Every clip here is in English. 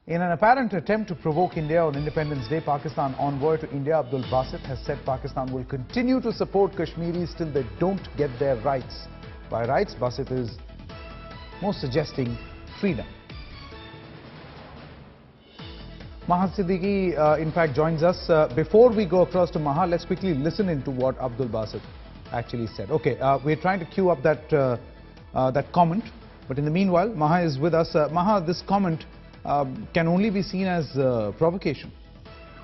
In an apparent attempt to provoke India on Independence Day, Pakistan envoy to India Abdul Basit has said Pakistan will continue to support Kashmiris till they don't get their rights. By rights, Basit is most suggesting freedom. Maha Siddiqui, in fact, joins us. Before we go across to Maha, let's quickly listen into what Abdul Basit actually said. Okay, we're trying to queue up that comment, but in the meanwhile, Maha is with us. Maha, this comment can only be seen as provocation.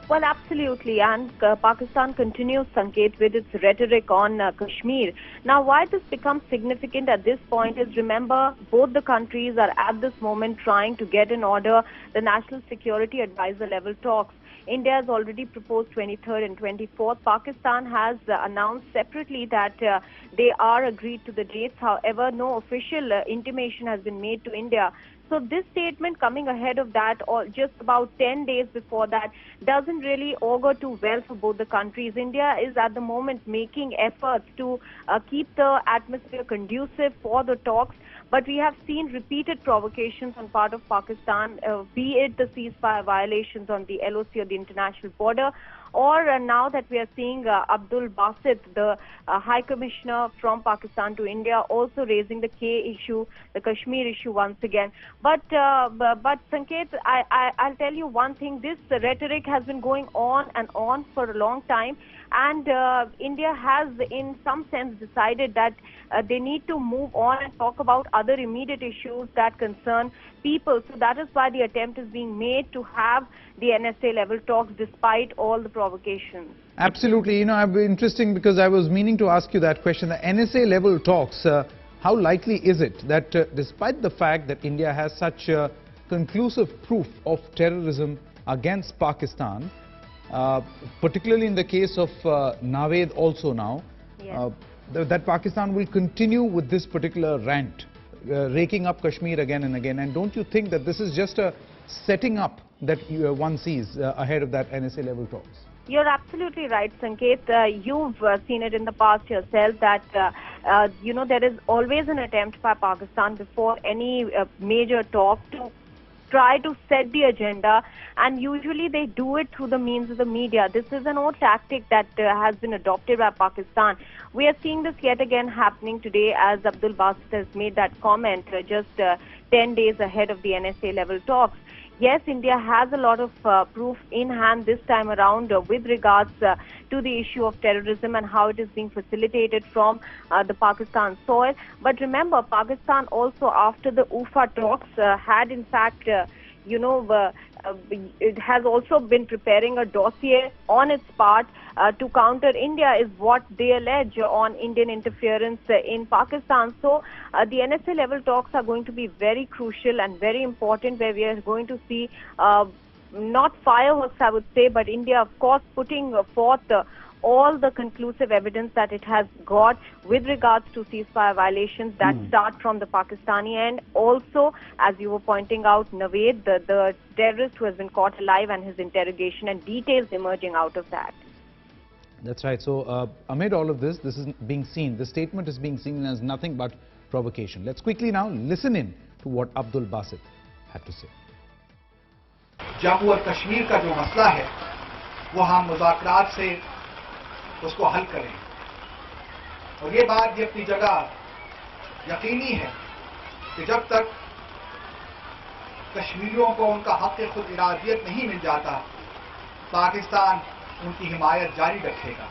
Well, absolutely, and Pakistan continues, Sanket, with its rhetoric on Kashmir. Now, why this becomes significant at this point is, remember, both the countries are at this moment trying to get in order the National Security Advisor level talks. India has already proposed 23rd and 24th. Pakistan has announced separately that they are agreed to the dates. However, no official intimation has been made to India. So this statement coming ahead of that, or just about 10 days before that, doesn't really augur too well for both the countries. India is at the moment making efforts to keep the atmosphere conducive for the talks. But we have seen repeated provocations on part of Pakistan, be it the ceasefire violations on the LOC or the international border, or now that we are seeing Abdul Basit, the High Commissioner from Pakistan to India, also raising the K issue, the Kashmir issue once again. But Sanket, I'll tell you one thing, this rhetoric has been going on and on for a long time, and India has in some sense decided that they need to move on and talk about other immediate issues that concern people. So that is why the attempt is being made to have the NSA level talks despite all the provocations. Absolutely. You know, I've been interesting because I was meaning to ask you that question. The NSA level talks, how likely is it that despite the fact that India has such conclusive proof of terrorism against Pakistan, particularly in the case of Naved also now, Yes. That Pakistan will continue with this particular rant, raking up Kashmir again and again? And don't you think that this is just a setting up that one sees ahead of that NSA level talks? You're absolutely right, Sanket. You've seen it in the past yourself that, you know, there is always an attempt by Pakistan before any major talk to try to set the agenda, and usually they do it through the means of the media. This is an old tactic that has been adopted by Pakistan. We are seeing this yet again happening today as Abdul Basit has made that comment just 10 days ahead of the NSA level talks. Yes, India has a lot of proof in hand this time around with regards to the issue of terrorism and how it is being facilitated from the Pakistan soil. But remember, Pakistan also, after the UFA talks, had in fact, you know, it has also been preparing a dossier on its part to counter India, is what they allege, on Indian interference in Pakistan. So the NSA level talks are going to be very crucial and very important, where we are going to see not fireworks, I would say, but India, of course, putting forth all the conclusive evidence that it has got with regards to ceasefire violations that start from the Pakistani end. Also, as you were pointing out, Naved, the terrorist who has been caught alive, and his interrogation and details emerging out of that. That's right. So amid all of this, this is being seen, the statement is being seen as nothing but provocation. Let's quickly now listen in to what Abdul Basit had to say. Jammu और कश्मीर का जो मसला है वो हम मुज़ाकरात से उसको हल करें, और ये बात भी अपनी जगह यकीनी है कि जब तक कश्मीरियों को उनका हक़ खुद इरादियत नहीं मिल जाता, पाकिस्तान उनकी हिमायत जारी रखेगा।